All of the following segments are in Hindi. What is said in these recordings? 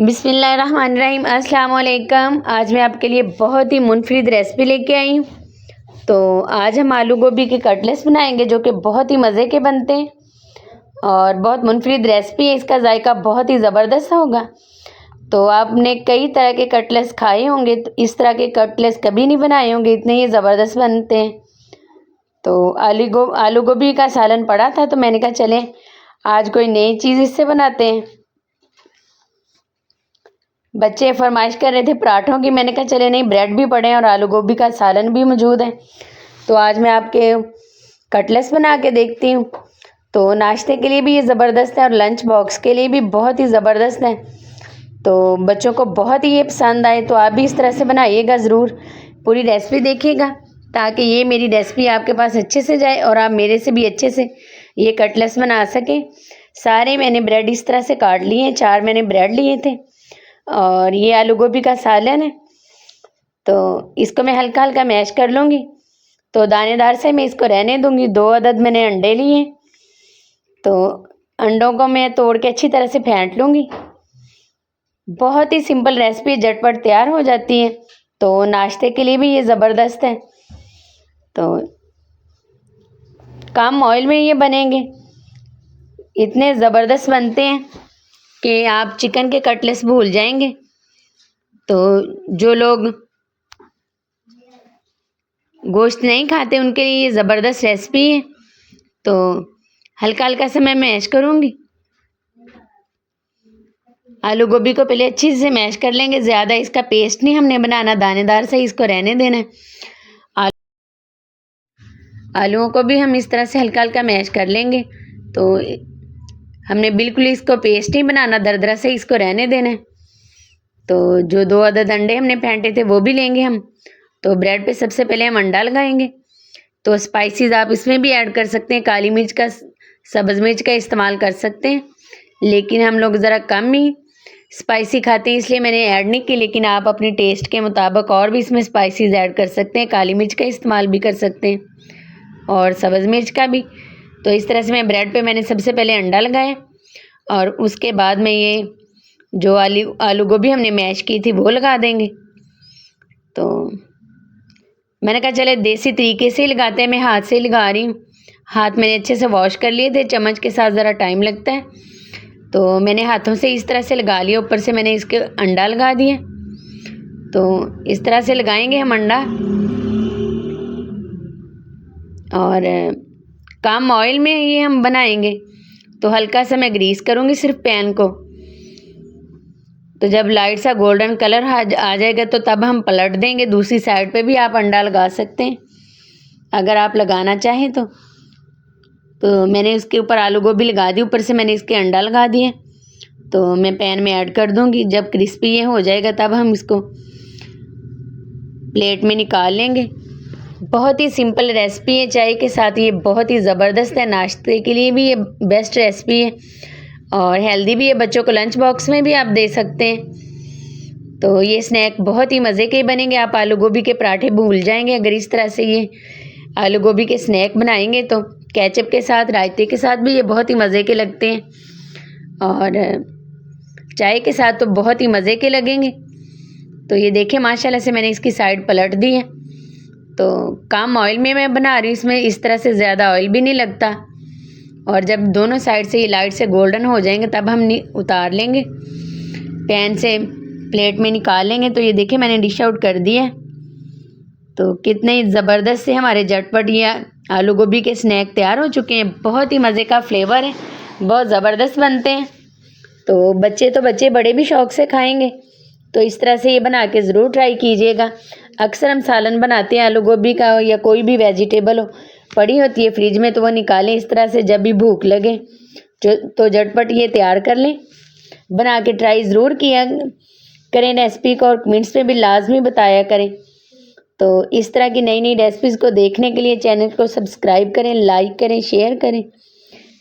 बिस्मिल्लाहिर्रहमानिर्रहीम। अस्सलाम वालेकुम। आज मैं आपके लिए बहुत ही मुनफरिद रेसिपी लेके आई हूँ। तो आज हम आलू गोभी के कटलेट्स बनाएंगे जो कि बहुत ही मज़े के बनते हैं और बहुत मुनफरिद रेसिपी है। इसका जायका बहुत ही ज़बरदस्त होगा। तो आपने कई तरह के कटलेट्स खाए होंगे, तो इस तरह के कटलेट्स कभी नहीं बनाए होंगे, इतने ही ज़बरदस्त बनते हैं। तो आलू गोभी का सालन पड़ा था तो मैंने कहा चलें आज कोई नई चीज़ इससे बनाते हैं। बच्चे फरमाइश कर रहे थे पराठों की, मैंने कहा चले नहीं, ब्रेड भी पड़े हैं और आलू गोभी का सालन भी मौजूद है। तो आज मैं आपके कटलेट्स बना के देखती हूँ। तो नाश्ते के लिए भी ये ज़बरदस्त है और लंच बॉक्स के लिए भी बहुत ही ज़बरदस्त है। तो बच्चों को बहुत ही ये पसंद आए, तो आप भी इस तरह से बनाइएगा ज़रूर। पूरी रेसिपी देखिएगा ताकि ये मेरी रेसिपी आपके पास अच्छे से जाए और आप मेरे से भी अच्छे से ये कटलेट्स बना सकें। सारे मैंने ब्रेड इस तरह से काट लिए हैं, 4 मैंने ब्रेड लिए थे और ये आलू गोभी का सालन है। तो इसको मैं हल्का हल्का मैश कर लूँगी। तो दानेदार से मैं इसको रहने दूँगी। 2 अदद मैंने अंडे लिए, तो अंडों को मैं तोड़ के अच्छी तरह से फेंट लूँगी। बहुत ही सिंपल रेसिपी, झटपट तैयार हो जाती है। तो नाश्ते के लिए भी ये ज़बरदस्त है। तो कम ऑयल में ये बनेंगे, इतने ज़बरदस्त बनते हैं कि आप चिकन के कटलेट्स भूल जाएंगे। तो जो लोग गोश्त नहीं खाते उनके लिए ये ज़बरदस्त रेसिपी है। तो हल्का हल्का से मैं मैश करूँगी। आलू गोभी को पहले अच्छी से मैश कर लेंगे, ज़्यादा इसका पेस्ट नहीं हमने बनाना, दानेदार से इसको रहने देना है। आलूओं को भी हम इस तरह से हल्का हल्का मैश कर लेंगे। तो हमने बिल्कुल इसको पेस्ट नहीं बनाना, दरदरा से इसको रहने देना है। तो जो 2 अदद अंडे हमने फेंटे थे वो भी लेंगे हम। तो ब्रेड पे सबसे पहले हम अंडा लगाएंगे। तो स्पाइसेस आप इसमें भी ऐड कर सकते हैं, काली मिर्च का, सब्ज़ मिर्च का इस्तेमाल कर सकते हैं, लेकिन हम लोग ज़रा कम ही स्पाइसी खाते हैं इसलिए मैंने ऐड नहीं की। लेकिन आप अपने टेस्ट के मुताबिक और भी इसमें स्पाइसेस ऐड कर सकते हैं, काली मिर्च का इस्तेमाल भी कर सकते हैं और सब्ज़ मिर्च का भी। तो इस तरह से मैं ब्रेड पे मैंने सबसे पहले अंडा लगाया और उसके बाद में ये जो आलू गोभी हमने मैश की थी वो लगा देंगे। तो मैंने कहा चले देसी तरीके से ही लगाते हैं, मैं हाथ से ही लगा रही हूँ। हाथ मैंने अच्छे से वॉश कर लिए थे, चम्मच के साथ ज़रा टाइम लगता है। तो मैंने हाथों से इस तरह से लगा लिया, ऊपर से मैंने इसके अंडा लगा दिया। तो इस तरह से लगाएंगे हम अंडा और कम ऑयल में ये हम बनाएंगे। तो हल्का सा मैं ग्रीस करूँगी सिर्फ पैन को। तो जब लाइट सा गोल्डन कलर आ जाएगा तो तब हम पलट देंगे। दूसरी साइड पे भी आप अंडा लगा सकते हैं अगर आप लगाना चाहें तो मैंने उसके ऊपर आलू गोभी लगा दी, ऊपर से मैंने इसके अंडा लगा दिए। तो मैं पैन में ऐड कर दूंगी। जब क्रिस्पी ये हो जाएगा तब हम इसको प्लेट में निकाल लेंगे। बहुत ही सिंपल रेसिपी है, चाय के साथ ये बहुत ही ज़बरदस्त है। नाश्ते के लिए भी ये बेस्ट रेसिपी है और हेल्दी भी है। बच्चों को लंच बॉक्स में भी आप दे सकते हैं। तो ये स्नैक बहुत ही मज़े के बनेंगे। आप आलू गोभी के पराठे भूल जाएंगे अगर इस तरह से ये आलू गोभी के स्नैक बनाएंगे। तो केचप के साथ, रायते के साथ भी ये बहुत ही मज़े के लगते हैं और चाय के साथ तो बहुत ही मज़े के लगेंगे। तो ये देखें माशाल्लाह से मैंने इसकी साइड पलट दी है। तो कम ऑयल में मैं बना रही हूँ, इसमें इस तरह से ज़्यादा ऑयल भी नहीं लगता। और जब दोनों साइड से ये लाइट से गोल्डन हो जाएंगे तब हम उतार लेंगे, पैन से प्लेट में निकाल लेंगे। तो ये देखिए मैंने डिश आउट कर दिया। तो कितने ज़बरदस्त से हमारे झटपट ये आलू गोभी के स्नैक तैयार हो चुके हैं। बहुत ही मज़े का फ्लेवर है, बहुत ज़बरदस्त बनते हैं। तो बच्चे बड़े भी शौक़ से खाएंगे। तो इस तरह से ये बना के ज़रूर ट्राई कीजिएगा। अक्सर हम सालन बनाते हैं आलू गोभी का या कोई भी वेजिटेबल हो, पड़ी होती है फ्रिज में, तो वो निकालें इस तरह से जब भी भूख लगे तो झटपट ये तैयार कर लें। बना के ट्राई ज़रूर किया करें रेसिपी को और कमेंट्स में भी लाजमी बताया करें। तो इस तरह की नई नई रेसिपीज़ को देखने के लिए चैनल को सब्सक्राइब करें, लाइक करें, शेयर करें।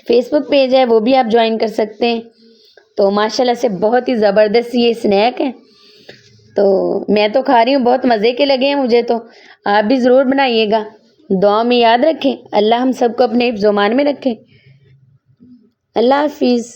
फेसबुक पेज है वो भी आप ज्वाइन कर सकते हैं। तो माशाल्लाह से बहुत ही ज़बरदस्त ये स्नैक है। तो मैं तो खा रही हूँ, बहुत मज़े के लगे हैं मुझे। तो आप भी ज़रूर बनाइएगा। दुआ में याद रखें। अल्लाह हम सबको अपने हिफ्ज़-ओ-मान में रखें। अल्लाह हाफिज़।